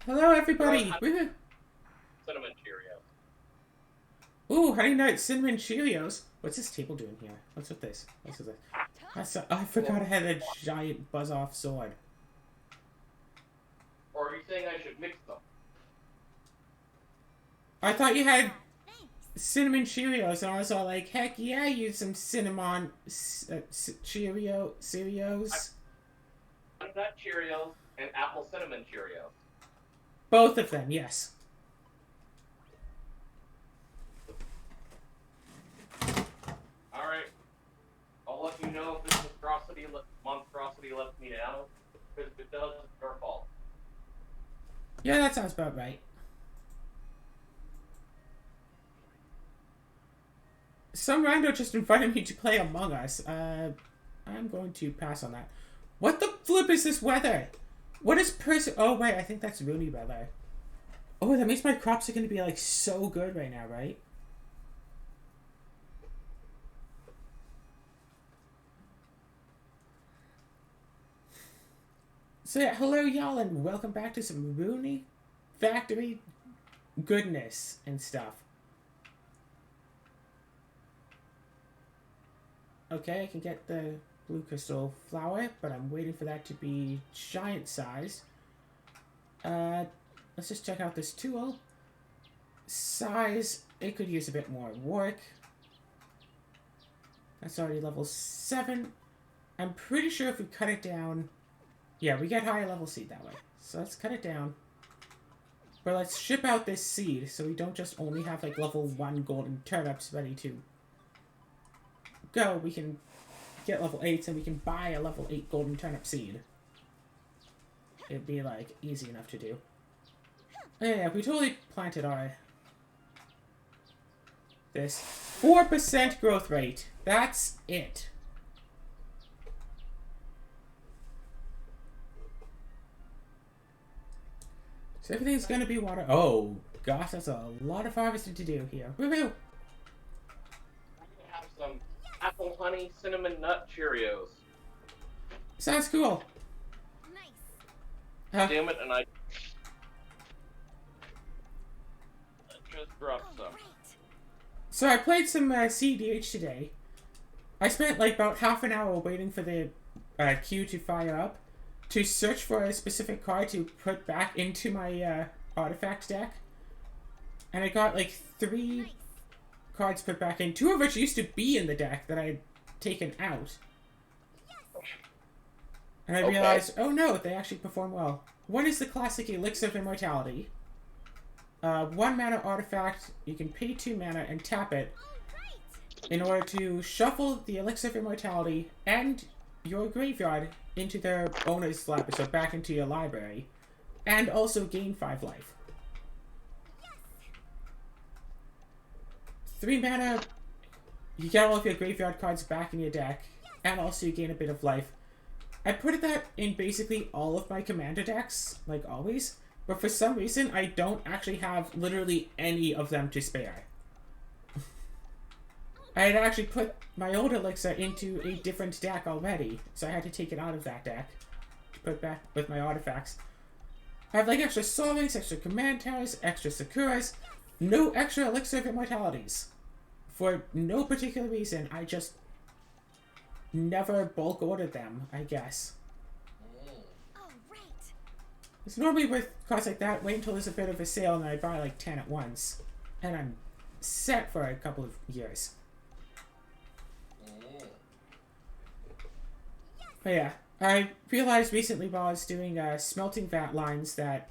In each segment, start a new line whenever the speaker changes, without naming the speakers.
Hello, everybody. Woohoo.
Cinnamon Cheerios.
Ooh, Honey Nut Cinnamon Cheerios. What's this table doing here? What's with this? What's with this? Oh, I forgot I had a giant buzz-off sword.
Or are you saying I should mix them?
I thought you had Cinnamon Cheerios, and I was all like, heck yeah, use some cinnamon Cheerios.
Nut Cheerios and apple cinnamon Cheerios.
Both of them, yes.
Alright. I'll let you know if this monstrosity lets me down. Because if it does, it's your fault.
Yeah, that sounds about right. Some rando just invited me to play Among Us. I'm going to pass on that. What the flip is this weather? What is Oh, wait, I think that's Rune weather. Oh, that means my crops are going to be, like, so good right now, right? So, yeah, hello, y'all, and welcome back to some Rune Factory goodness and stuff. Okay, I can get the blue crystal flower, but I'm waiting for that to be giant size. Let's just check out this tool. Size, it could use a bit more work. That's already level 7. I'm pretty sure if we cut it down... Yeah, we get higher level seed that way. So let's cut it down. But let's ship out this seed so we don't just only have like level 1 golden turnips ready to go. We can get level 8s and we can buy a level 8 golden turnip seed. It'd be like easy enough to do. Yeah, we totally planted our... This 4% growth rate. That's it. So everything's gonna be water. Oh, gosh, that's a lot of harvesting to do here. Woohoo!
I'm gonna have some apple honey cinnamon nut Cheerios.
Sounds cool.
Nice. Damn it, and I just dropped some.
So I played some CDH today. I spent like about half an hour waiting for the queue to fire up to search for a specific card to put back into my artifact deck. And I got like 3 cards put back in, 2 of which used to be in the deck that I had taken out. And I realized, oh no, they actually perform well. One is the classic Elixir of Immortality. 1 mana artifact, you can pay 2 mana and tap it in order to shuffle the Elixir of Immortality and your graveyard into their owner's library, so back into your library, and also gain 5 life. 3 mana, you get all of your graveyard cards back in your deck, and also you gain a bit of life. I put that in basically all of my commander decks, like always, but for some reason I don't actually have literally any of them to spare. I had actually put my old elixir into a different deck already, so I had to take it out of that deck to put back with my artifacts. I have like extra solvings, extra command towers, extra Sakuras, no extra elixir of immortalities. For no particular reason, I just never bulk ordered them, I guess. It's normally with cards like that, wait until there's a bit of a sale and I buy like 10 at once. And I'm set for a couple of years. But yeah, I realized recently while I was doing smelting vat lines that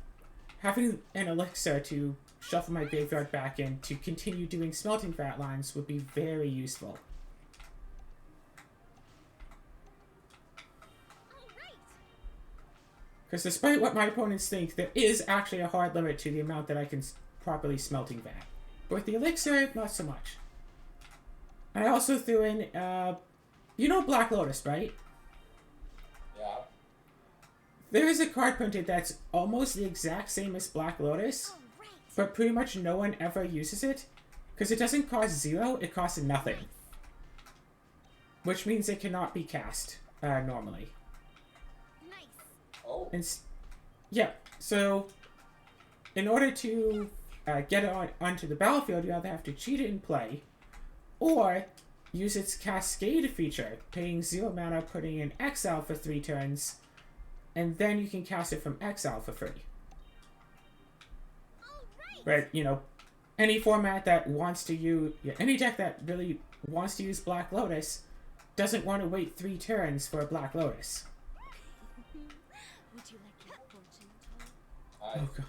having an elixir to shuffle my graveyard back in to continue doing smelting vat lines would be very useful. Because despite what my opponents think, there is actually a hard limit to the amount that I can properly smelting vat. But with the elixir, not so much. And I also threw in, you know Black Lotus, right?
Yeah.
There is a card printed that's almost the exact same as Black Lotus, but pretty much no one ever uses it, because it doesn't cost 0, it costs nothing. Which means it cannot be cast, normally.
Oh.
And yeah, so in order to get it onto the battlefield, you either have to cheat it in play, or use its Cascade feature, paying 0 mana, putting in exile for 3 turns, and then you can cast it from exile for free. But, you know, any format that wants to use... Yeah, any deck that really wants to use Black Lotus doesn't want to wait 3 turns for a Black Lotus.
Would you like your fortune told?
Oh, God.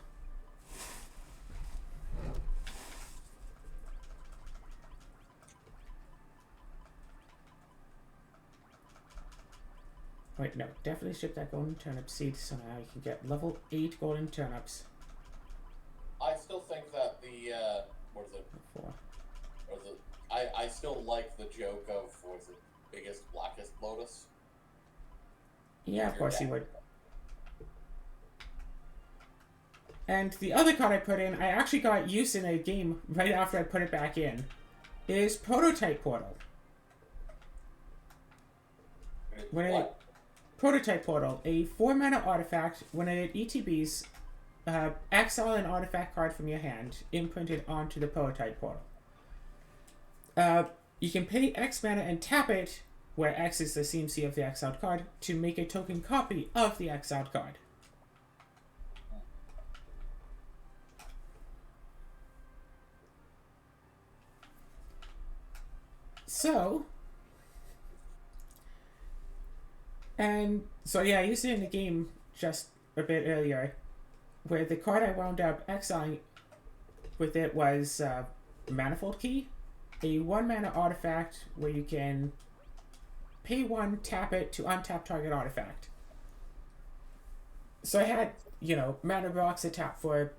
Wait, no. Definitely ship that golden turnip seed so now you can get level 8 golden turnips.
I still think that the, what is it?
4.
What is it? I still like the joke of, what is it, biggest, blackest lotus.
Yeah, of course you would. And the other card I put in, I actually got used in a game right after I put it back in, is Prototype Portal. Prototype Portal, a 4-mana artifact. When it ETBs, exile an artifact card from your hand, imprinted onto the Prototype Portal. You can pay X mana and tap it, where X is the CMC of the exiled card, to make a token copy of the exiled card. So, yeah, I used it in the game just a bit earlier, where the card I wound up exiling with it was Manifold Key, a 1-mana artifact where you can pay 1, tap it to untap target artifact. So I had, you know, mana rocks to tap for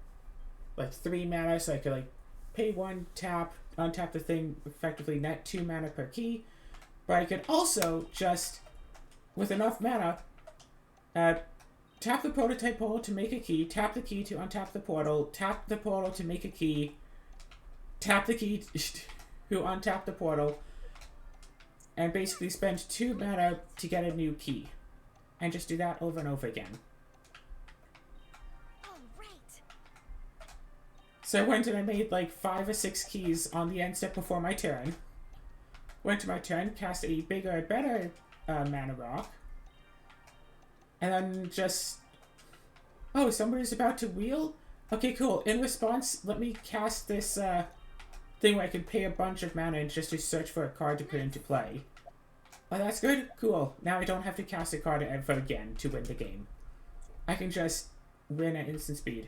like 3 mana, so I could like pay 1, tap, untap the thing, effectively net 2 mana per key. But I could also just, with enough mana, tap the Prototype Portal to make a key, tap the key to untap the portal, tap the portal to make a key, tap the key to untap the portal, and basically spend 2 mana to get a new key. And just do that over and over again. So I went and I made like 5 or 6 keys on the end step before my turn. Went to my turn, cast a bigger, better mana rock. And then just... Oh, somebody's about to wheel? Okay, cool. In response, let me cast this thing where I can pay a bunch of mana just to search for a card to put into play. Oh, that's good? Cool. Now I don't have to cast a card ever again to win the game. I can just win at instant speed.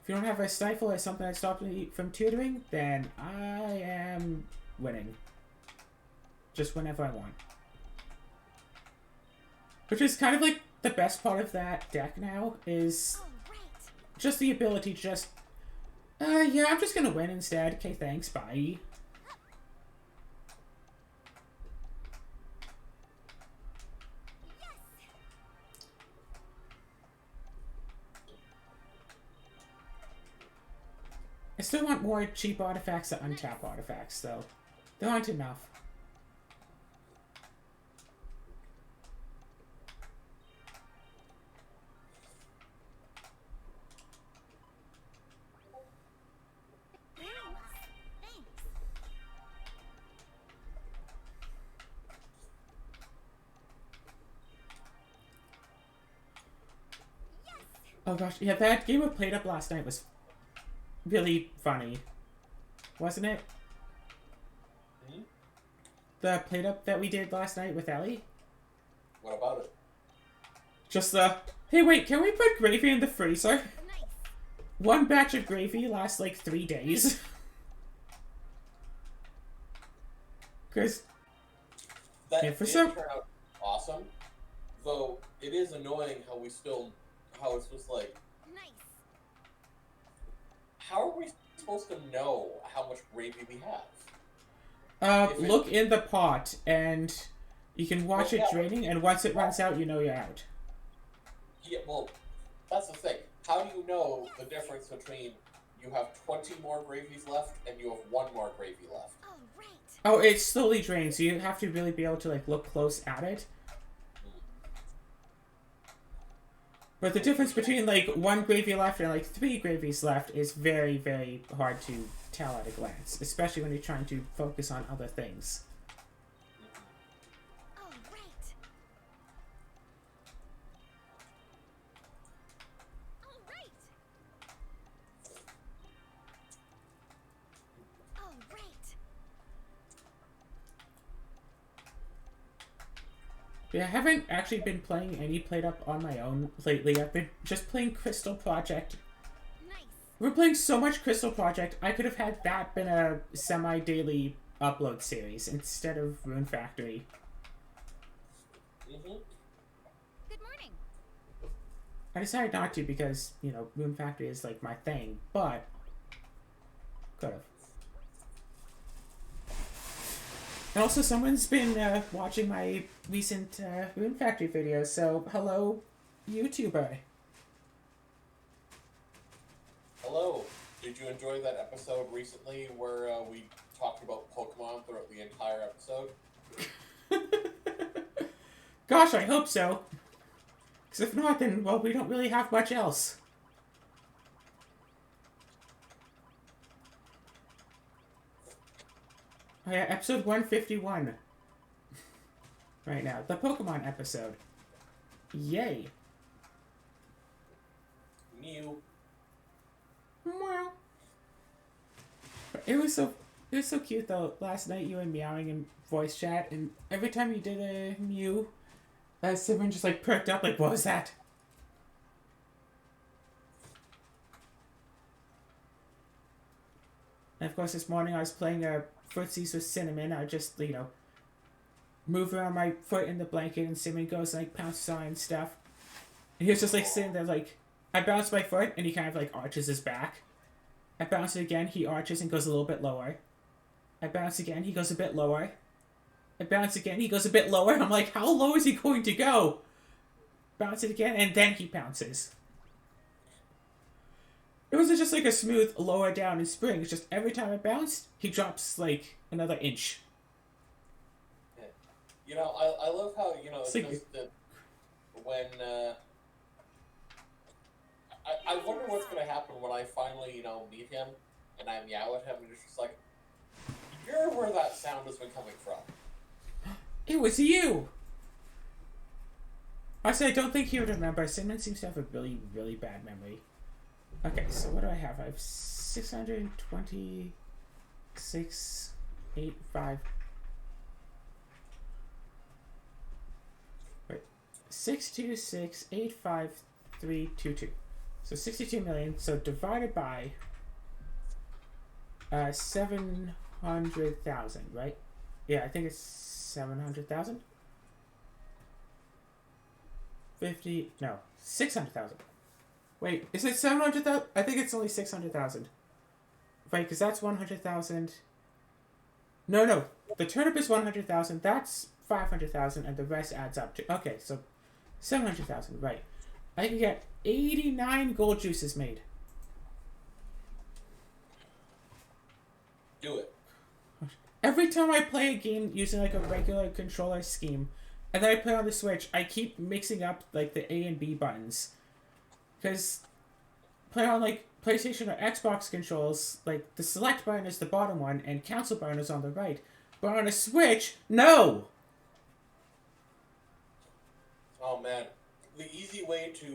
If you don't have a stifle or something that stops me from tutoring, then I am winning. Just whenever I want. Which is kind of like the best part of that deck now, is just the ability to just, yeah, I'm just gonna win instead. Okay, thanks, bye. I still want more cheap artifacts that untap artifacts, though. There aren't enough. Oh gosh, yeah, that game we played up last night was really funny, wasn't it?
Hmm?
The plate up that we did last night with Ellie?
What about it?
Just the, hey wait, can we put gravy in the freezer? One batch of gravy lasts like 3 days. Because...
That
yeah, for
did
some...
turn out awesome, though it is annoying how we still, how it's just like, how are we supposed to know how much gravy we have?
Look in the pot, and you can watch it draining, and once it runs out, you know you're out.
Yeah, well, that's the thing. How do you know the difference between you have 20 more gravies left and you have 1 more gravy left?
Oh, it slowly drains, so you have to really be able to, like, look close at it. But the difference between like one gravy left and like 3 gravies left is very, very hard to tell at a glance, especially when you're trying to focus on other things.
All right. All right. All right.
Yeah, I haven't actually been playing any Played Up on my own lately. I've been just playing Crystal Project.
Nice.
We're playing so much Crystal Project, I could have had that been a semi-daily upload series instead of Rune Factory.
Good morning.
I decided not to because, you know, Rune Factory is like my thing, but could have. And also, someone's been watching my recent Rune Factory videos, so hello, YouTuber.
Hello. Did you enjoy that episode recently where we talked about Pokemon throughout the entire episode?
Gosh, I hope so. Because if not, then, well, we don't really have much else. Oh yeah, episode 151. Right now. The Pokemon episode. Yay.
Mew.
Meow. It was so cute though. Last night you were meowing in voice chat, and every time you did a mew, Simon just like perked up like, what was that? And of course this morning I was playing footsies with Cinnamon. I just, you know, move around my foot in the blanket and Cinnamon goes and like pounces on and stuff. And he was just like sitting there like, I bounce my foot and he kind of like arches his back. I bounce it again, he arches and goes a little bit lower. I bounce again, he goes a bit lower. I bounce again, he goes a bit lower. I'm like, how low is he going to go? Bounce it again, and then he bounces. It wasn't just like a smooth lower down in spring. It's just every time I bounced, he drops like another inch.
You know, I love how, you know, it's
like,
just that when, I wonder what's going to happen when I finally, you know, meet him and I meow at him and it's just like, you're where that sound has been coming from.
It was you! Honestly, I don't think he would remember. Cinnamon seems to have a really, really bad memory. Okay, so what do I have? I have 626.85. Wait. 626.85322. So 62 million. So divided by 700,000, right? Yeah, I think it's 700,000. 600,000. Wait, is it 700,000? I think it's only 600,000. Right, because that's 100,000. No. The turnip is 100,000. That's 500,000, and the rest adds up to. Okay, so 700,000. Right. I can get 89 gold juices made.
Do it.
Every time I play a game using like a regular controller scheme, and then I play on the Switch, I keep mixing up like the A and B buttons. Because playing on like PlayStation or Xbox controls, like the select button is the bottom one and cancel button is on the right. But on a Switch, no!
Oh man, the easiest way to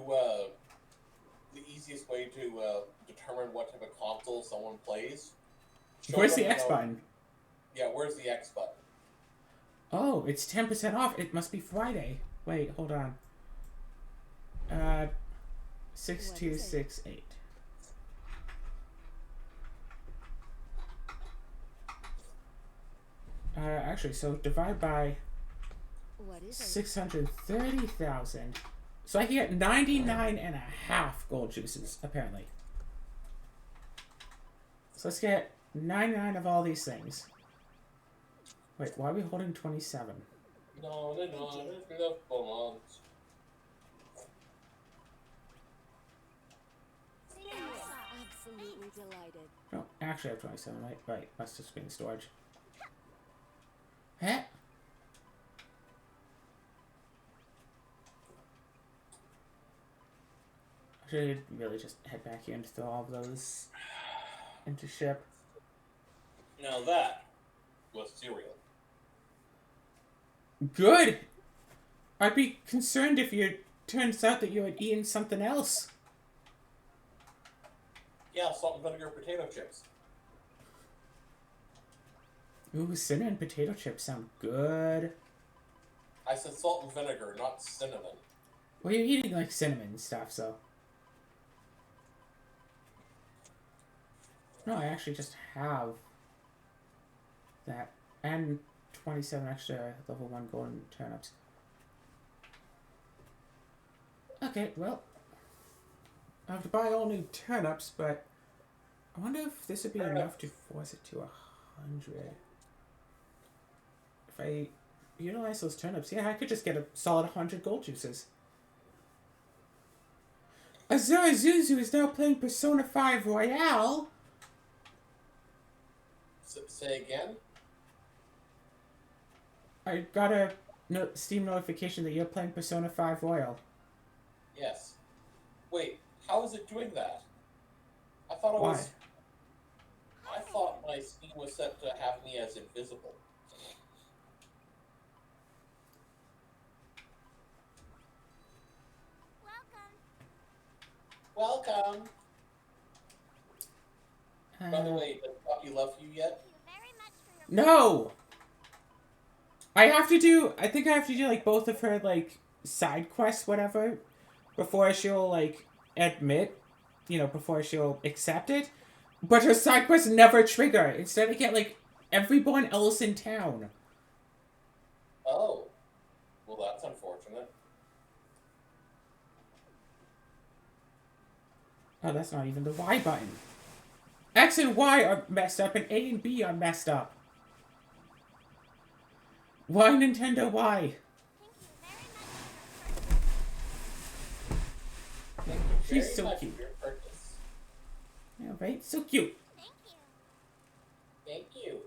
determine what type of console someone plays.
Where's the X button?
Yeah, where's the X button?
Oh, it's 10% off. It must be Friday. Wait, hold on. 6268. Actually, so divide by
What is it?
630,000. So I can get 99.5 gold juices, apparently. So let's get 99 of all these things. Wait, why are we holding 27?
No, they're not. There's enough bonds.
Absolutely delighted.
No, actually I have 27, right? Right, that's just being storage. Huh? should really just head back here and throw all of those into ship.
Now that was cereal.
Good! I'd be concerned if it turns out that you had eaten something else.
Yeah, salt and vinegar potato chips.
Ooh, cinnamon potato chips sound good.
I said salt and vinegar, not cinnamon.
Well, you're eating, like, cinnamon stuff, so... No, I actually just have that. And 27 extra level 1 golden turnips. Okay, well... I have to buy all new turnips, but... I wonder if this would be enough to force it to 100. If I utilize those turnips, yeah, I could just get a solid 100 gold juices. Azura Zuzu is now playing Persona 5 Royale.
Say again?
I got a Steam notification that you're playing Persona 5 Royal.
Yes. Wait, how is it doing that? I thought it
Why?
was... I thought my Steam was set to have me as invisible. Welcome! By the way, does Poppy love you yet?
No! I think I have to do, like, both of her, like, side quests, whatever, before she'll, like, admit, before she'll accept it. But her side quests never trigger. Instead, I get, like, everyone else in town.
Oh. Well, that's unfortunate.
Oh, that's not even the Y button. X and Y are messed up, and A and B are messed up. Why Nintendo, why? She's so cute. Yeah, right? So cute.
Thank you.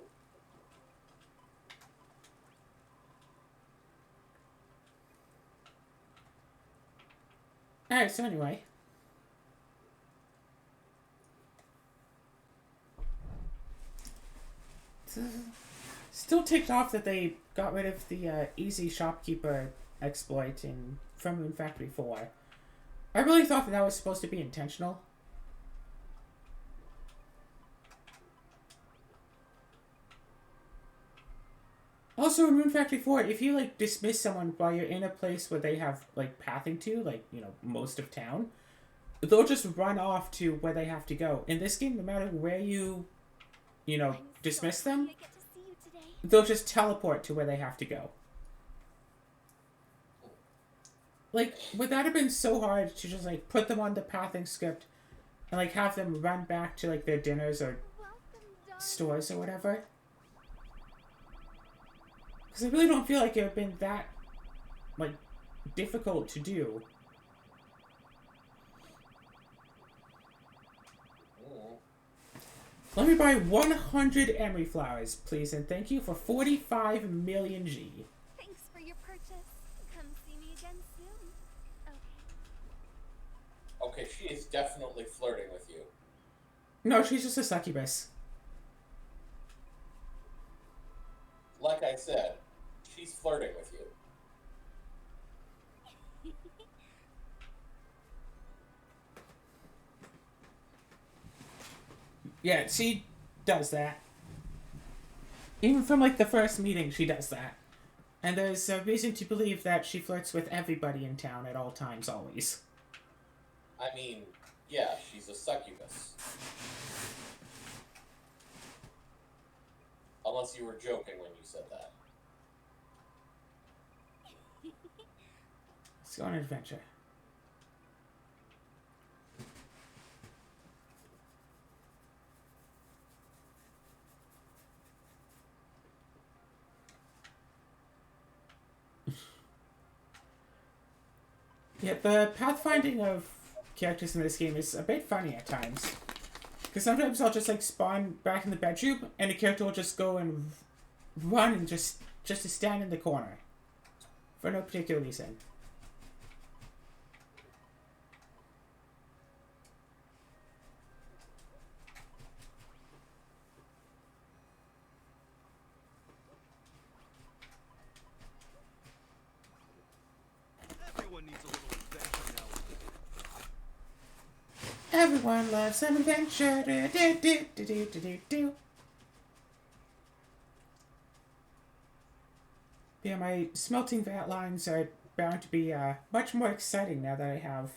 Alright, so anyway. Still ticked off that they got rid of the easy shopkeeper exploit from Rune Factory 4. I really thought that was supposed to be intentional. Also, in Rune Factory 4, if you, like, dismiss someone while you're in a place where they have, like, pathing to, like, most of town, they'll just run off to where they have to go. In this game, no matter where you, dismiss them, they'll just teleport to where they have to go. Like, would that have been so hard to just, like, put them on the pathing script and, like, have them run back to, like, their dinners or stores or whatever? Because I really don't feel like it would have been that, like, difficult to do. Let me buy 100 emery flowers, please, and thank you for 45 million G.
Thanks for your purchase. Come see me again soon. Okay.
Okay, she is definitely flirting with you.
No, she's just a succubus.
Like I said, she's flirting with you.
Yeah, she does that. Even from, like, the first meeting, she does that. And there's a reason to believe that she flirts with everybody in town at all times, always.
I mean, yeah, she's a succubus. Unless you were joking when you said that.
Let's go on an adventure. Yeah, the pathfinding of characters in this game is a bit funny at times. Because sometimes I'll just, like, spawn back in the bedroom, and a character will just go and run and just to stand in the corner. For no particular reason. Everyone loves some adventure. Do, do, do, do, do, do, do, do. Yeah, my smelting vat lines are bound to be much more exciting now that I have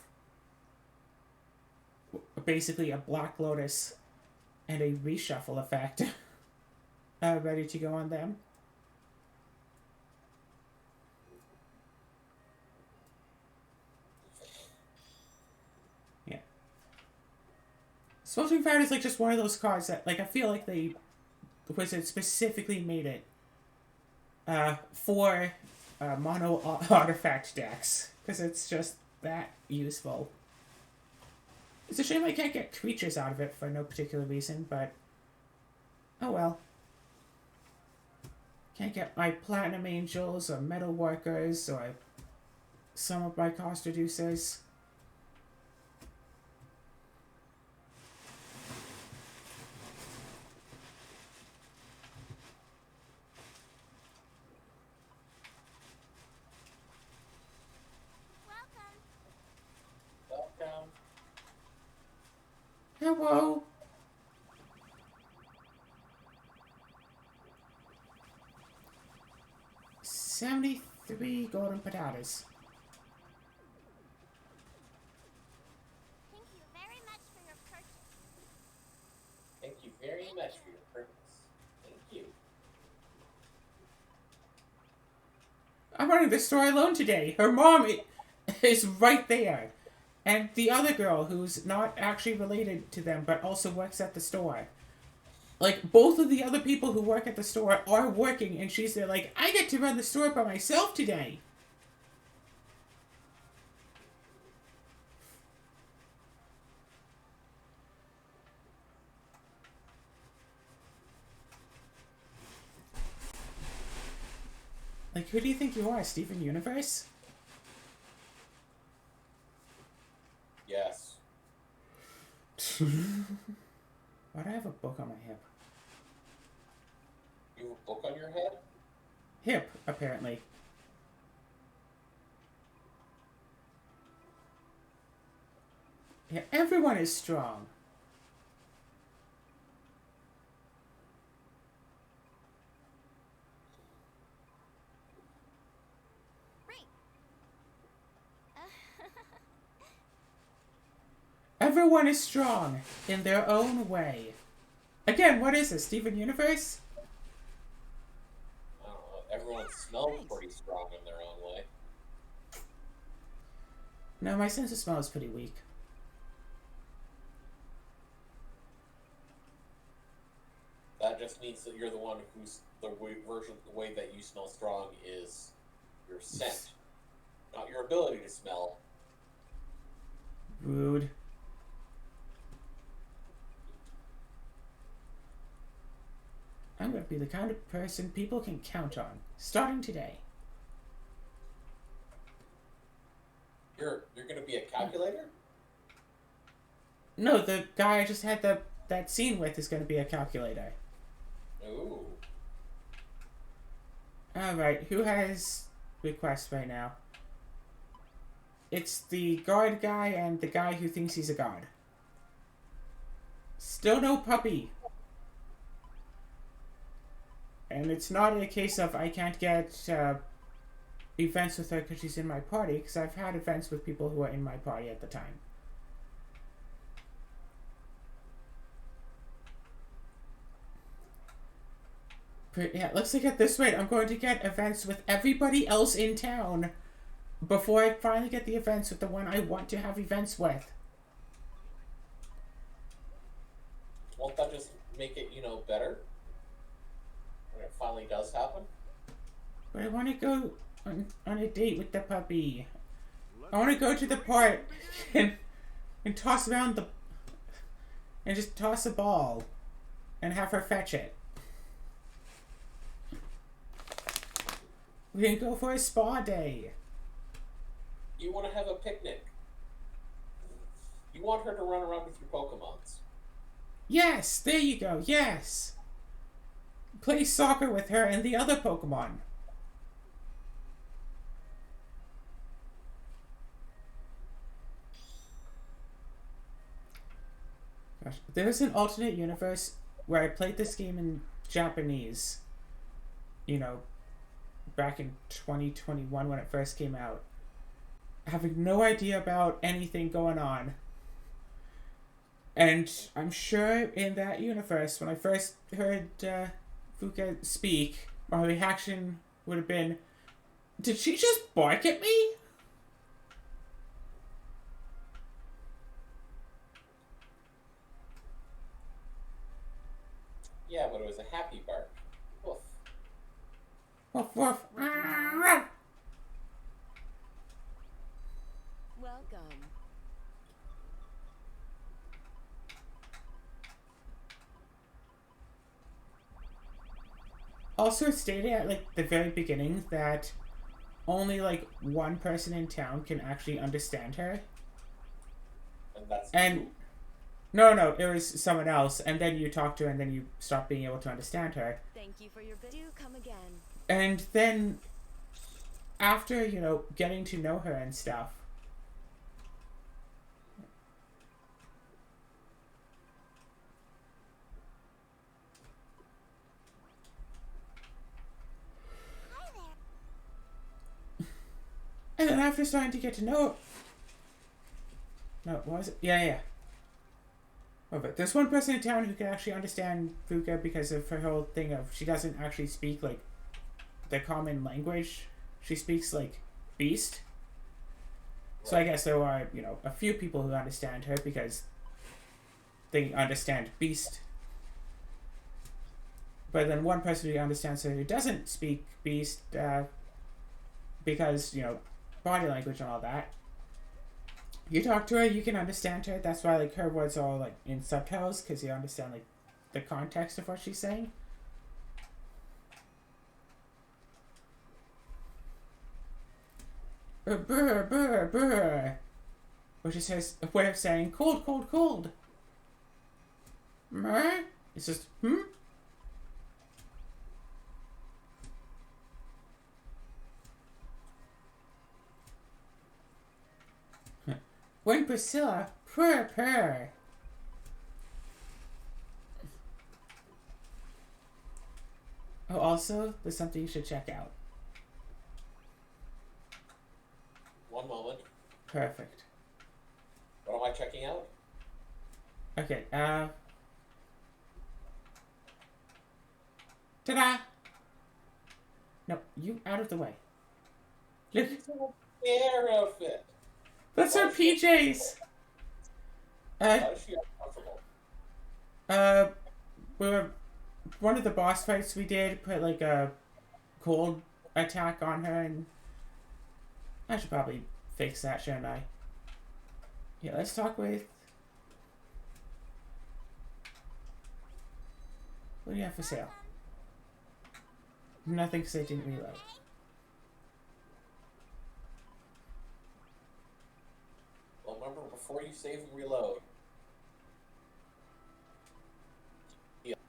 basically a Black Lotus and a reshuffle effect ready to go on them. Yeah. Smelting vat is like just one of those cards that, like, I feel like the Wizard specifically made it for mono artifact decks, because it's just that useful. It's a shame I can't get creatures out of it for no particular reason, but oh well. Can't get my Platinum Angels or Metal Workers or some of my cost reducers.
Welcome.
Hello. $73 golden potatoes.
Thank you very much for your purchase.
Thank you very much for your purchase. Thank you.
I'm running the store alone today. Her mom is right there. And the other girl, who's not actually related to them, but also works at the store. Like, both of the other people who work at the store are working, and she's there like, I get to run the store by myself today. Like, who do you think you are, Steven Universe?
Yes.
Why do I have a book on my hip?
You have a book on your head?
Hip, apparently. Yeah, everyone is strong.
Ring.
Everyone is strong in their own way. Again, what is this, Steven Universe?
I don't know. Everyone smells pretty strong in their own way.
No, my sense of smell is pretty weak.
That just means that you're the one who's the way that you smell strong is your scent, not your ability to smell.
Rude. I'm gonna be the kind of person people can count on, starting today.
You're gonna be a calculator?
No, the guy I just had that scene with is gonna be a calculator.
Ooh.
Alright, who has requests right now? It's the guard guy and the guy who thinks he's a god. Still no puppy. And it's not a case of I can't get events with her because she's in my party, because I've had events with people who are in my party at the time. But yeah, it looks like at this rate I'm going to get events with everybody else in town before I finally get the events with the one I want to have events with.
Won't that just make it, better? When it finally does happen?
But I want to go on a date with the puppy. I want to go to the park and toss around and just toss a ball and have her fetch it. We can go for a spa day.
You want to have a picnic. You want her to run around with your Pokemons.
Yes, there you go, yes. Play soccer with her and the other Pokemon. Gosh, there's an alternate universe where I played this game in Japanese. You know, back in 2021 when it first came out. Having no idea about anything going on. And I'm sure in that universe, when I first heard Fuka speak, my reaction would have been, did she just bark at me?
Yeah, but it was a happy bark. Woof.
Woof woof.
Welcome.
Also stated at like the very beginning that only like one person in town can actually understand her.
And that's
And no, it was someone else. And then you talk to her, and then you stop being able to understand her.
Thank you for your do come again.
And then after, you know, getting to know her and stuff, and then after starting to get to know, no, what was it? Yeah. Oh, but there's one person in town who can actually understand Fuka because of her whole thing of she doesn't actually speak like the common language. She speaks like Beast. So I guess there are, you know, a few people who understand her because they understand Beast. But then one person who understands her who doesn't speak Beast because, you know, body language and all that. You talk to her, you can understand her. That's why like her words are all like in subtitles because you understand like the context of what she's saying. Brr, which is his way of saying cold, cold, cold. It's just When Priscilla, purr. Oh, also, there's something you should check out.
one moment.
Perfect.
What am I checking out?
Okay, ta-da! No, you out of the way. Look,
Air outfit.
that's her PJs!
How is she uncomfortable?
We were one of the boss fights we did put like a cold attack on her, and I should probably fix that, shouldn't I? Yeah, let's talk with. What do you have for sale? Nothing, because I didn't reload.
Well, remember, before you save and reload.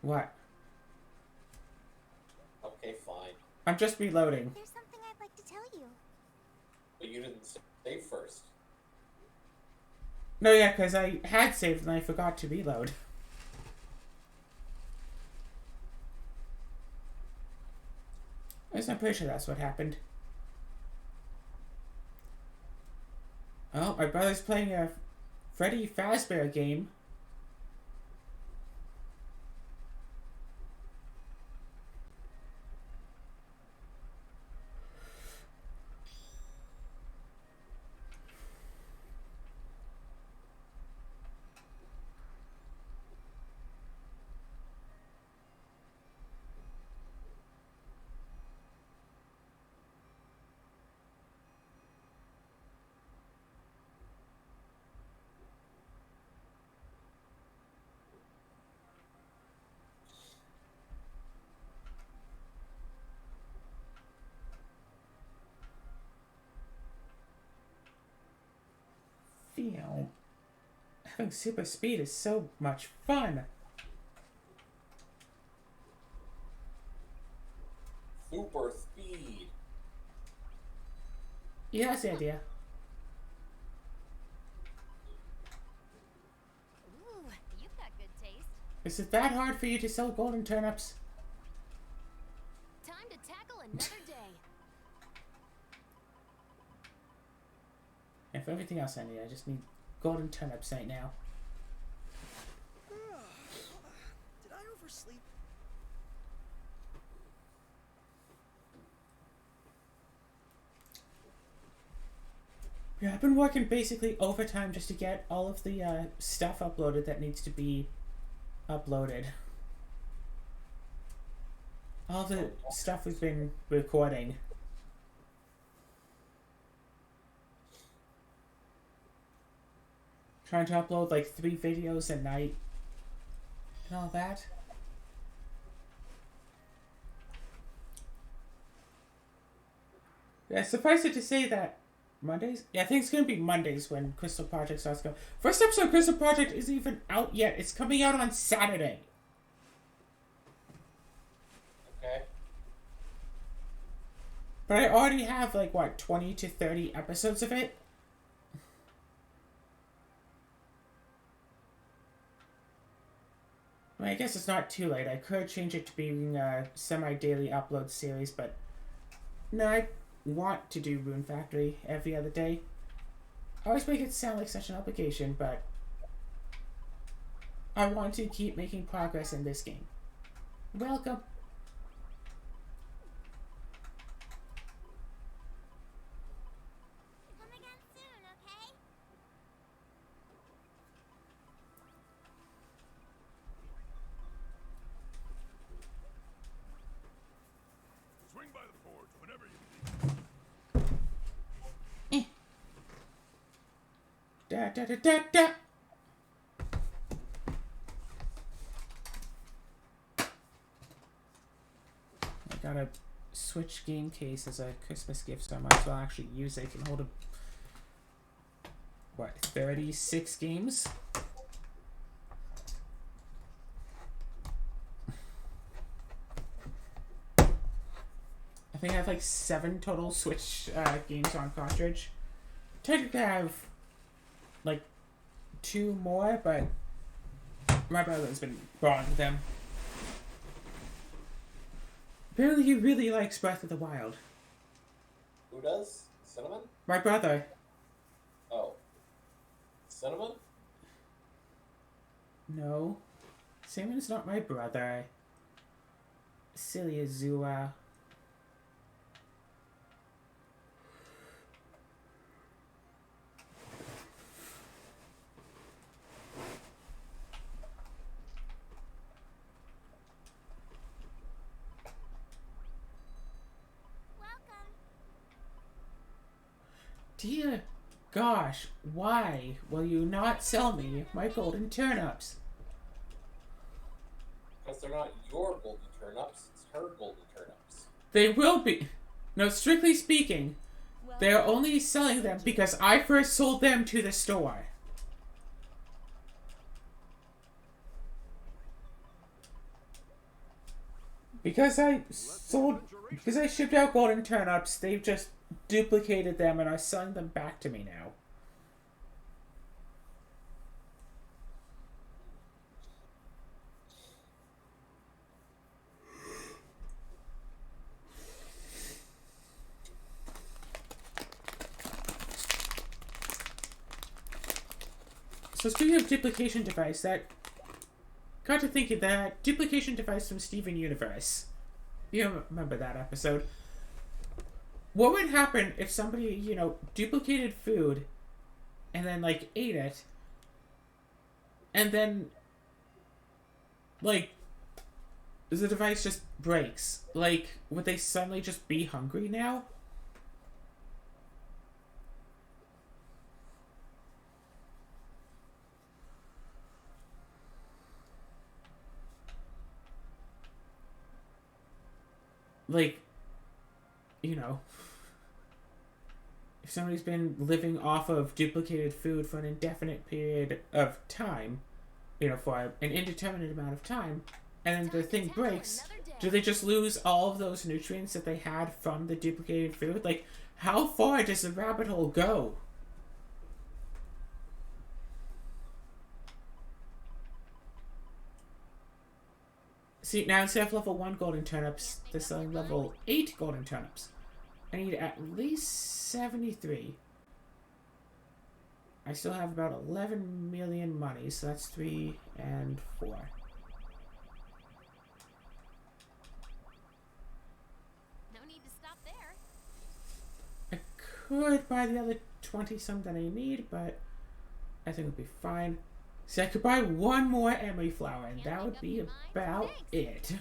What?
Okay, fine.
I'm just reloading.
There's something I'd like to tell you.
But you didn't save first.
No, yeah, because I had saved and I forgot to reload. I'm pretty sure that's what happened. Oh, my brother's playing a Freddy Fazbear game. Feel. Having super speed is so much fun.
Super speed.
Yeah, that's the idea.
Ooh, you've got
Is it that hard for you to sell golden turnips?
Time to tackle another day.
And for everything else I need, I just need golden turnips right now.
Did I oversleep?
Yeah, I've been working basically overtime just to get all of the stuff uploaded that needs to be uploaded. All the stuff we've been recording. Trying to upload like 3 videos a night and all that. Yeah, suffice it to say that Mondays? Yeah, I think it's going to be Mondays when Crystal Project starts going. First episode of Crystal Project isn't even out yet. It's coming out on Saturday.
Okay.
But I already have like, what, 20 to 30 episodes of it? I mean, I guess it's not too late. I could change it to being a semi-daily upload series, but no, I want to do Rune Factory every other day. I always make it sound like such an obligation, but I want to keep making progress in this game. Welcome.
Come again soon, okay?
Swing by the forge whenever you
Da da da da da. I got a Switch game case as a Christmas gift, so I might as well actually use it. It can hold what, 36 games? I think I have like 7 total Switch games on cartridge. Technically I have like 2 more, but my brother's been borrowing them. Apparently he really likes Breath of the Wild.
Who does? Cinnamon?
My brother.
Oh. Cinnamon?
No. Simon's not my brother. Silly Azua.
Welcome.
Dear gosh, why will you not sell me my golden turnips?
Because they're not your golden turnips, it's her golden turnips.
They will be. No, strictly speaking, they're only selling them because I first sold them to the store. Because I shipped out golden turnips, they've just duplicated them and are selling them back to me now. So speaking of duplication device, that got to thinking that duplication device from Steven Universe. You remember that episode? What would happen if somebody, you know, duplicated food and then, like, ate it and then, like, the device just breaks? Like, would they suddenly just be hungry now? Like, you know, if somebody's been living off of duplicated food for an indefinite period of time, you know, for an indeterminate amount of time, and then the thing breaks, do they just lose all of those nutrients that they had from the duplicated food? Like, how far does the rabbit hole go? See, now instead of level 1 golden turnips, they're selling level 8 golden turnips. I need at least 73. I still have about 11 million money, so that's 3 and 4.
No need to stop there.
I could buy the other 20-some that I need, but I think it'll be fine. See, I could buy one more emery flower, and that would be about it.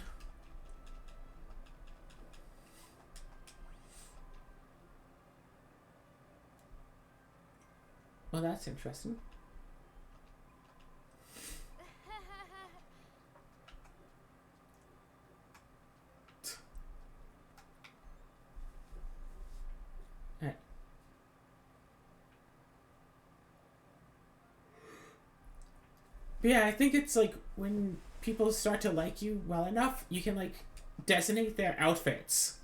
Well, that's interesting. Alright. But yeah, I think it's like when people start to like you well enough, you can like designate their outfits.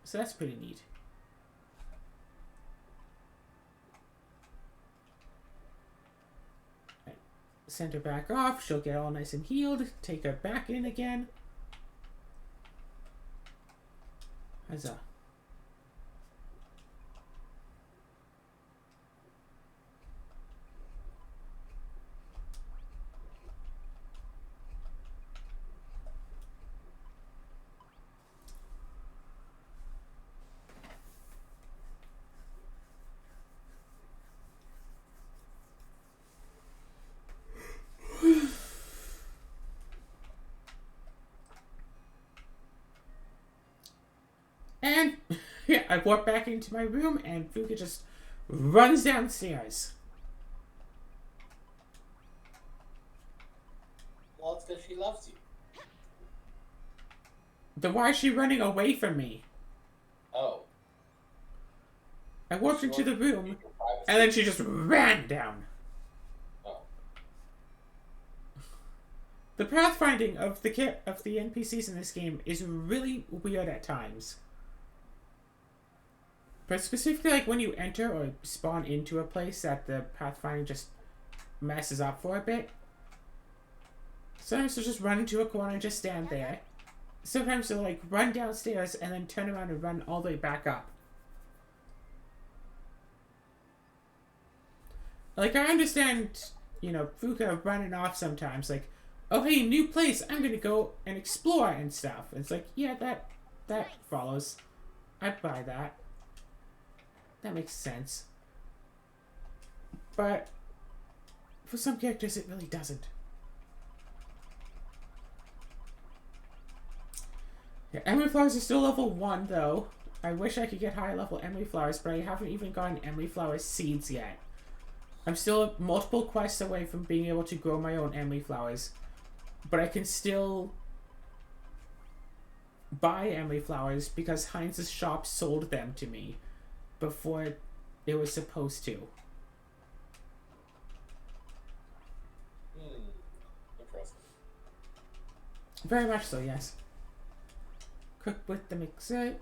So that's pretty neat. Right. Send her back off. She'll get all nice and healed. Take her back in again. Huzzah. And yeah, I walk back into my room and Fuka just runs downstairs.
Well, it's because she loves you.
Then why is she running away from me?
Oh.
I walked into the room and then she just ran down.
Oh.
The pathfinding of the NPCs in this game is really weird at times. But specifically, like when you enter or spawn into a place that the pathfinding just messes up for a bit. Sometimes they'll just run into a corner and just stand there. Sometimes they'll like run downstairs and then turn around and run all the way back up. Like I understand, you know, Fuka running off sometimes. Like, oh hey, new place, I'm gonna go and explore and stuff. It's like, yeah, that follows. I'd buy that. That makes sense. But for some characters, it really doesn't. Yeah, emery flowers are still level 1, though. I wish I could get higher level emery flowers, but I haven't even gotten emery flower seeds yet. I'm still multiple quests away from being able to grow my own emery flowers. But I can still buy emery flowers because Heinz's shop sold them to me before it was supposed to.
Interesting.
Very much so, yes. Cook with the mixer.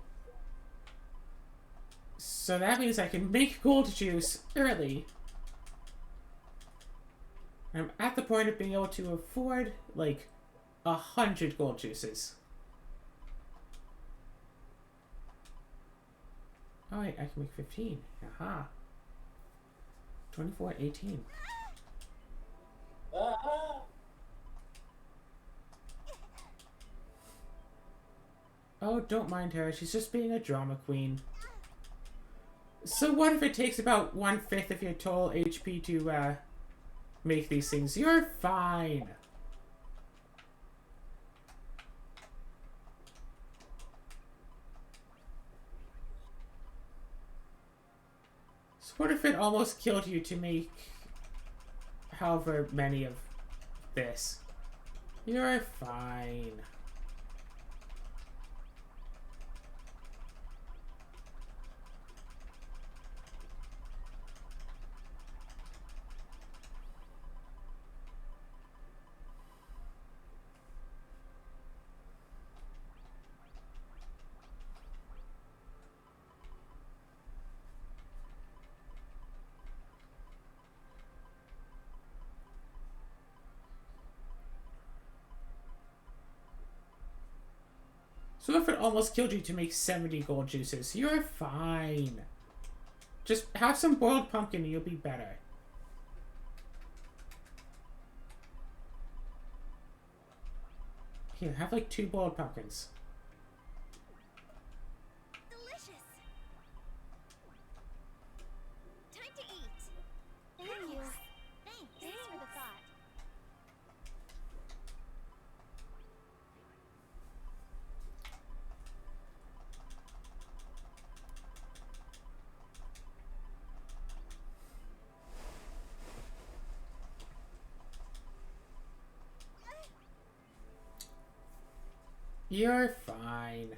So that means I can make gold juice early. I'm at the point of being able to afford, like, 100 gold juices. Oh wait, I can make 15. Aha. 24, 18. Oh, don't mind her. She's just being a drama queen. So what if it takes about 1/5 of your total HP to, make these things? You're fine. So what if it almost killed you to make however many of this? You're fine. So if it almost killed you to make 70 gold juices, you're fine. Just have some boiled pumpkin and you'll be better. Here, have like 2 boiled pumpkins.
Delicious. Time to eat. Thank you. Thanks for the thought.
You're fine.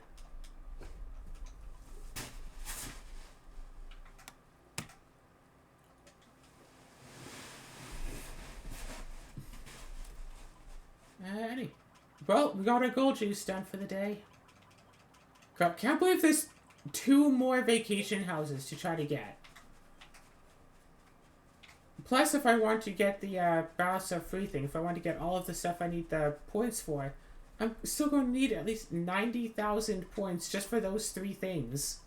Well, we got our gold juice done for the day. Crap, can't believe there's 2 more vacation houses to try to get. Plus, if I want to get the balance of free thing, if I want to get all of the stuff I need the points for, I'm still going to need at least 90,000 points just for those 3 things.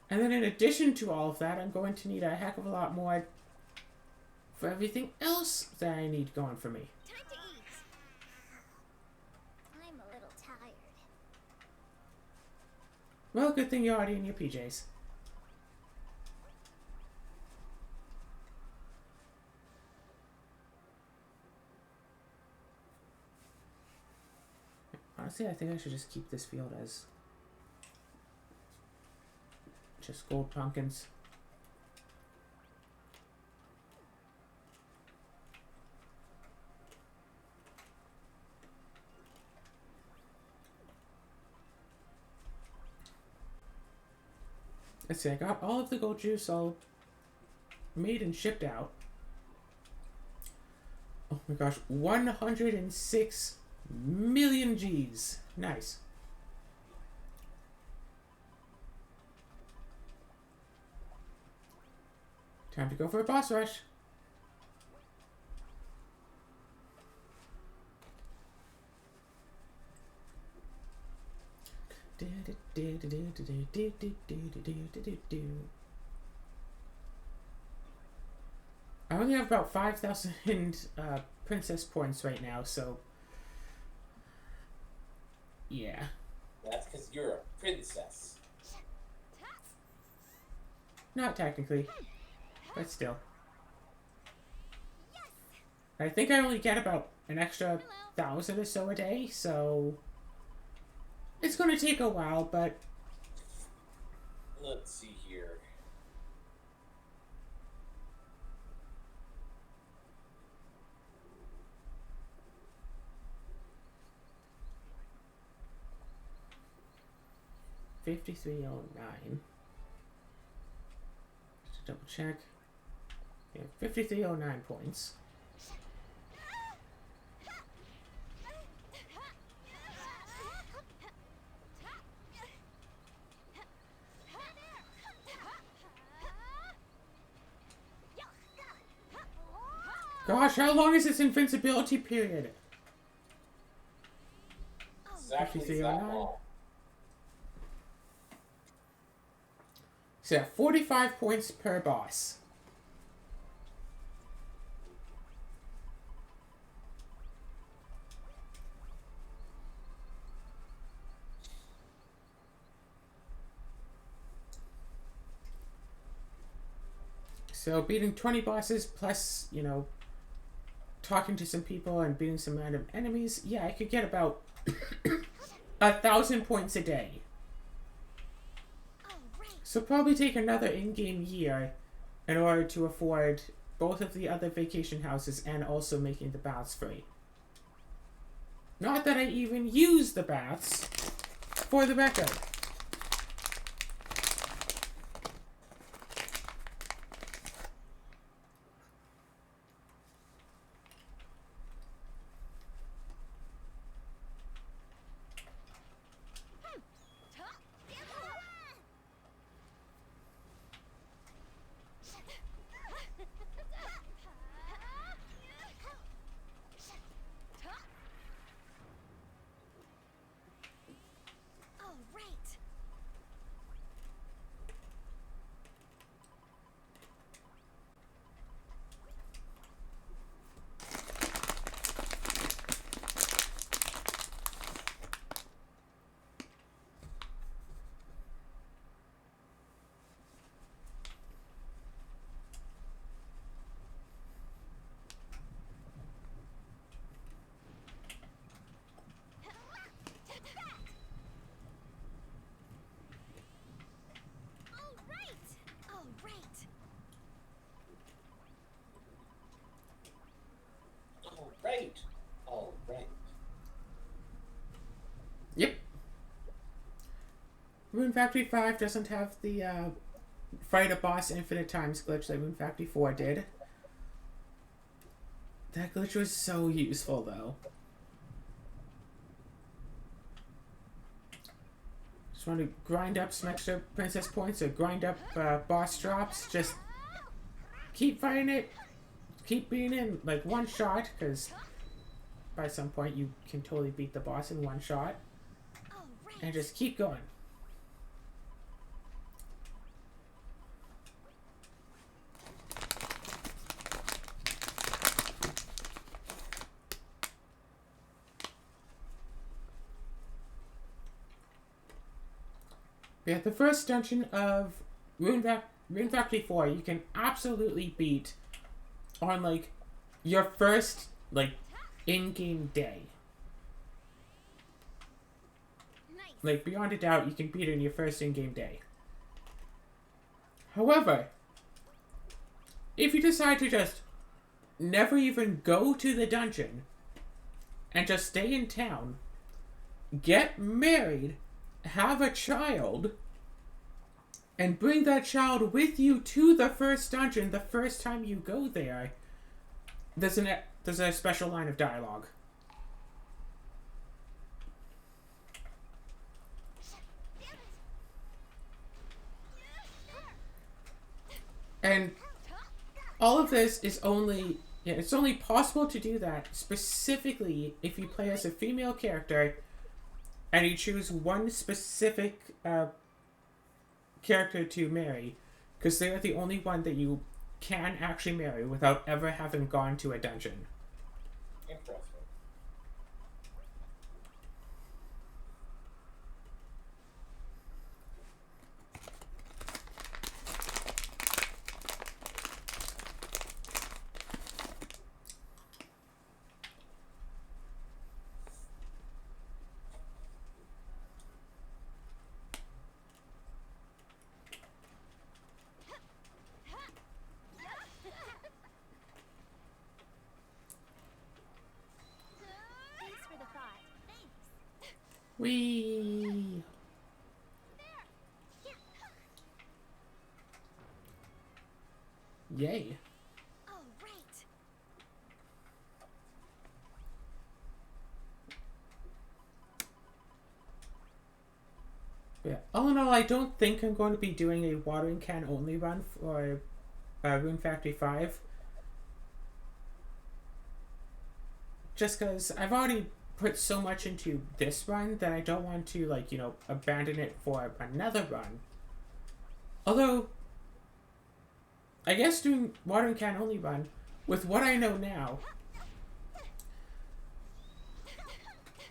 And then in addition to all of that, I'm going to need a heck of a lot more for everything else that I need going for me.
Time to eat. I'm a little tired.
Well, good thing you're already in your PJs. Honestly, I think I should just keep this field as just gold pumpkins. Let's see, I got all of the gold juice all made and shipped out. Oh my gosh, 106 million G's. Nice. Time to go for a boss rush. I only have about 5,000 princess points right now, so yeah.
That's because you're a princess.
Not technically, but still. I think I only get about an extra 1,000 or so a day, so it's going to take a while, but
Let's see here.
$53.09. Just to double check. Yeah, 53.09 points. Gosh, how long is this invincibility period?
Exactly
53
that
or nine.
long.
So yeah, 45 points per boss. So beating 20 bosses plus, you know, talking to some people and beating some random enemies, yeah, I could get about 1,000 points a day. So probably take another in-game year in order to afford both of the other vacation houses and also making the baths free. Not that I even use the baths, for the record. Rune Factory 5 doesn't have the fight a boss infinite times glitch that Rune Factory 4 did. That glitch was so useful, though. Just want to grind up some extra princess points or grind up boss drops. Just keep fighting it. Keep being in like one shot, because by some point you can totally beat the boss in one shot. And just keep going. Yeah, the first dungeon of Rune Factory 4 you can absolutely beat on like your first like in-game day. Like beyond a doubt you can beat it in your first in-game day. However, if you decide to just never even go to the dungeon and just stay in town, get married, have a child, and bring that child with you to the first dungeon the first time you go there, there's a special line of dialogue. And all of this is only, it's only possible to do that specifically if you play as a female character and you choose one specific character to marry, because they're the only one that you can actually marry without ever having gone to a dungeon.
Interesting.
Thanks for the thought. Thanks.
Whee! Yay.
Oh, right.
Yeah. All in all, I don't think I'm going to be doing a watering can only run for Rune Factory 5. Just because I've already put so much into this run that I don't want to, like, you know, abandon it for another run. Although, I guess doing watering can only run, with what I know now,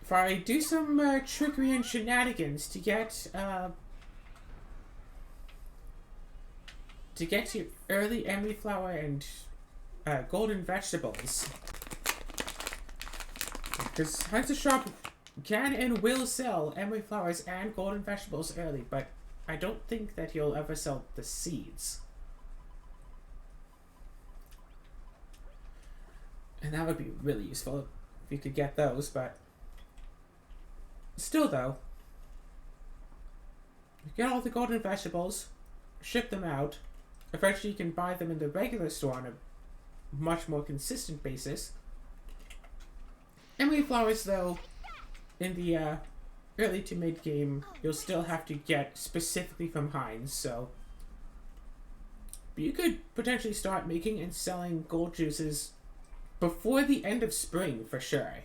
if I do some trickery and shenanigans to get to early emery flower and golden vegetables, because Hunter Shop can and will sell emery flowers and golden vegetables early, but I don't think that he'll ever sell the seeds. And that would be really useful if you could get those, but still though, you get all the golden vegetables, ship them out, eventually you can buy them in the regular store on a much more consistent basis. Emery flowers though, in the early to mid game, you'll still have to get specifically from Heinz, so but you could potentially start making and selling gold juices before the end of spring for sure.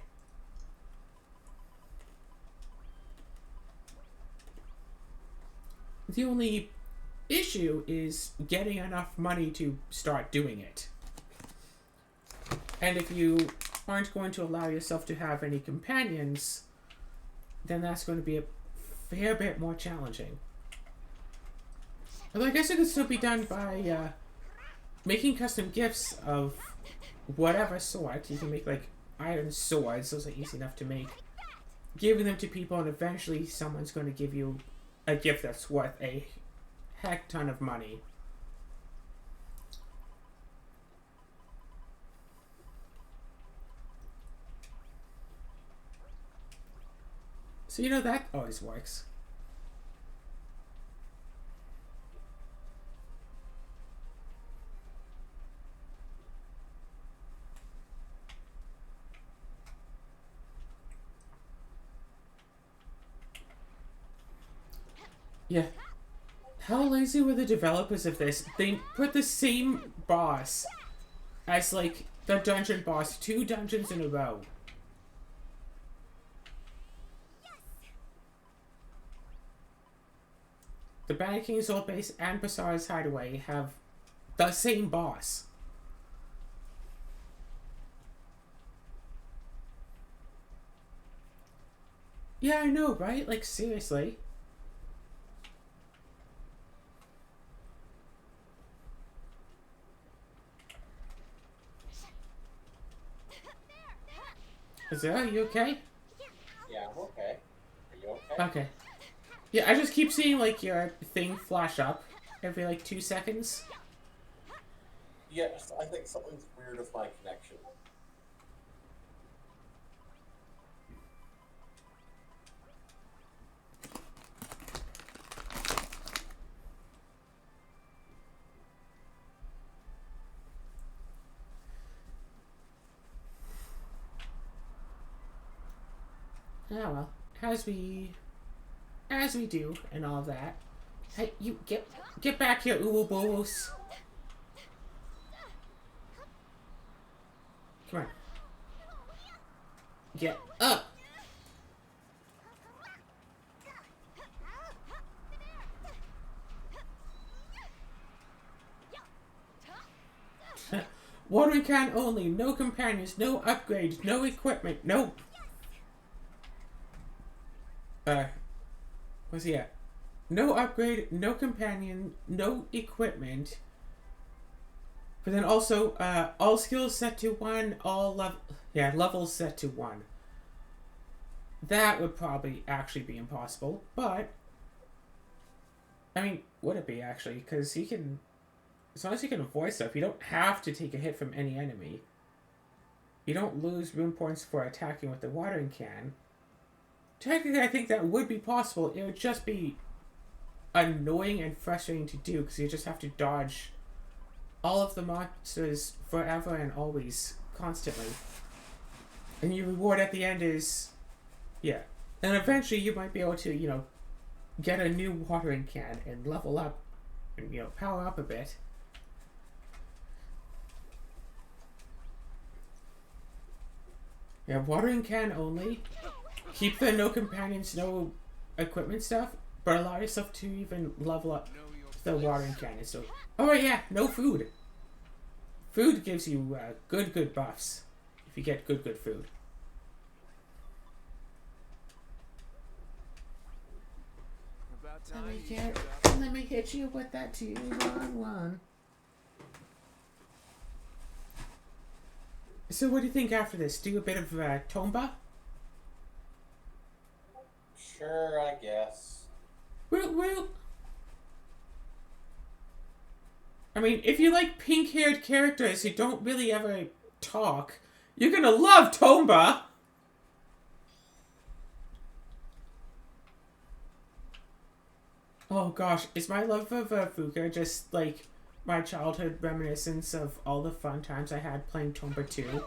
The only issue is getting enough money to start doing it. And if you aren't going to allow yourself to have any companions, then that's going to be a fair bit more challenging. Although I guess it could still be done by making custom gifts of whatever sort. You can make like iron swords, those are easy enough to make. Giving them to people, and eventually someone's going to give you a gift that's worth a heck ton of money. So you know that always works. Yeah. How lazy were the developers of this? They put the same boss as, like, the dungeon boss 2 dungeons in a row. The Bad King's Old Base and Basara's Hideaway have the same boss. Yeah, I know, right? Like, seriously. Are you okay?
Yeah, I'm okay. Are you okay?
Okay. Yeah, I just keep seeing, like, your thing flash up every, like, 2 seconds.
Yes, I think something's weird with my connection.
Oh well. As we do, and all that. Hey, you get back here, Uwobos. Come on. Get up! Watering can only, no companions, no upgrades, no equipment, no... where's he at? No upgrade, no companion, no equipment. But then also, all skills set to 1, levels set to 1. That would probably actually be impossible, but... I mean, would it be actually? Because he can... As long as you can avoid stuff, you don't have to take a hit from any enemy. You don't lose rune points for attacking with the watering can. Technically, I think that would be possible. It would just be annoying and frustrating to do because you just have to dodge all of the monsters forever and always, constantly. And your reward at the end is... Yeah. And eventually you might be able to, you know, get a new watering can and level up and, you know, power up a bit. Yeah, watering can only. Keep the no companions, no equipment stuff, but allow yourself to even level up the watering can. So, oh right, yeah, no food. Food gives you good buffs if you get good food. Let me hit you with that 2-1-1. So what do you think after this? Do a bit of Tomba?
Sure, I guess.
Well, I mean, if you like pink-haired characters who don't really ever talk, you're gonna love Tomba! Oh gosh, is my love of Fuka just like my childhood reminiscence of all the fun times I had playing Tomba 2?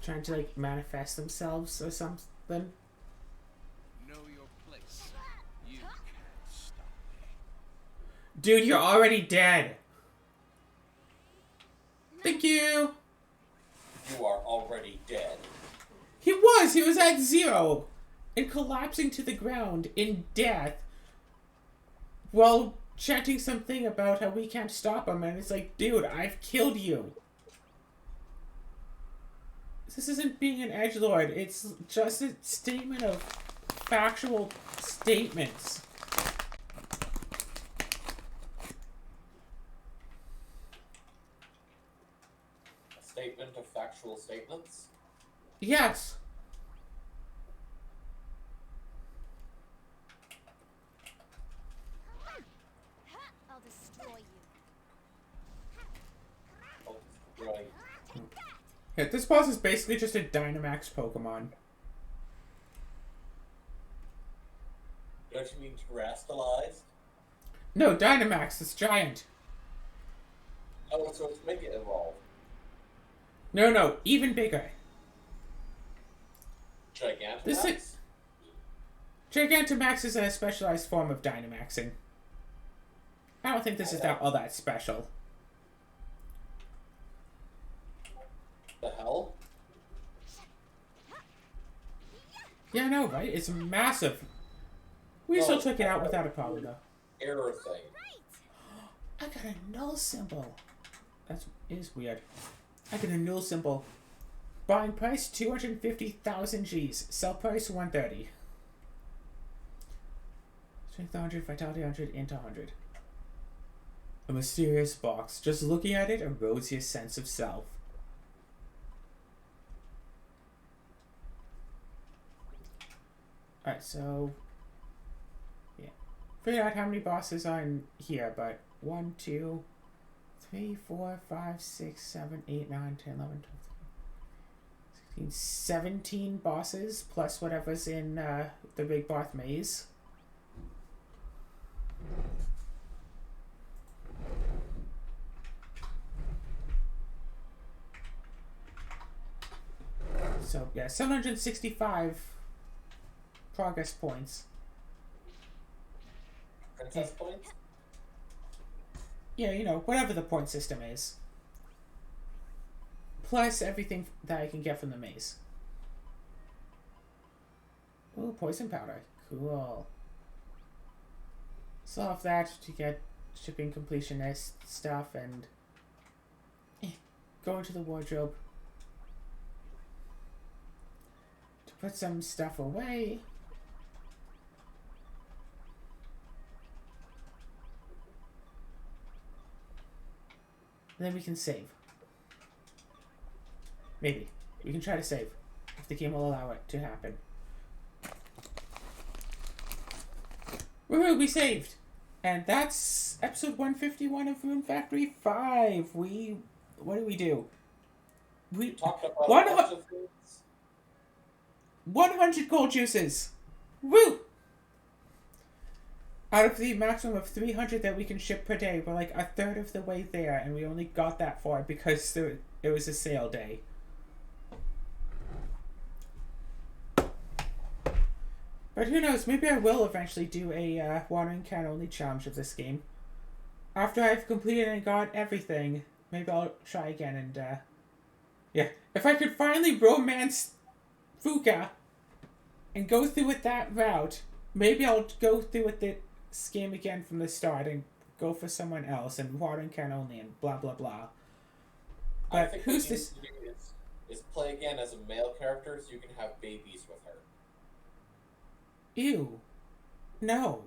Trying to like manifest themselves or something?
Know your place. You can't stop me.
Dude, you're already dead! Thank you!
You are already dead.
He was at 0 and collapsing to the ground in death while chanting something about how we can't stop him, and it's like, dude, I've killed you. This isn't being an edgelord, it's just a statement of factual statements.
A statement of factual statements?
Yes.
I'll destroy you.
Oh, right.
Yeah, this boss is basically just a Dynamax Pokemon.
Don't you mean terrestrialized?
No, Dynamax, it's giant.
Oh, so it's Mega Evolved.
No, even bigger.
Gigantamax?
This is... Gigantamax is a specialized form of Dynamaxing. I don't think this is all that special.
The hell?
Yeah, I know, right? It's massive. We still took it out without a problem, though.
Error thing.
I got a null symbol. That is weird. I got a null symbol. Buying price 250,000 Gs. Sell price 130. Strength 100, vitality 100, int 100. A mysterious box. Just looking at it erodes your sense of self. Alright, so... yeah. Figure out how many bosses are in here, but 1, 2, 3, 4, 5, 6, 7, 8, 9, 10, 11, 12, 13, 16, 17 bosses, plus whatever's in the Big Bath Maze. So, yeah, 765 progress points.
Princess points?
Yeah, you know, whatever the point system is. Plus everything that I can get from the maze. Ooh, poison powder. Cool. So off that to get shipping completionist stuff and go into the wardrobe to put some stuff away. And then we can save. Maybe. We can try to save. If the game will allow it to happen. Woohoo, we saved! And that's episode 151 of Rune Factory 5. What do we do? We
Talked about
100 gold juices! Woo! Out of the maximum of 300 that we can ship per day, we're like a third of the way there, and we only got that far because it was a sale day. But who knows, maybe I will eventually do a watering can only challenge of this game. After I've completed and got everything, maybe I'll try again and, yeah. If I could finally romance Fuka and go through with that route, maybe I'll go through with this game again from the start and go for someone else and watering can only and blah blah blah. But
I think
who's this?
What you need to do is play again as a male character so you can have babies with her.
Ew. No.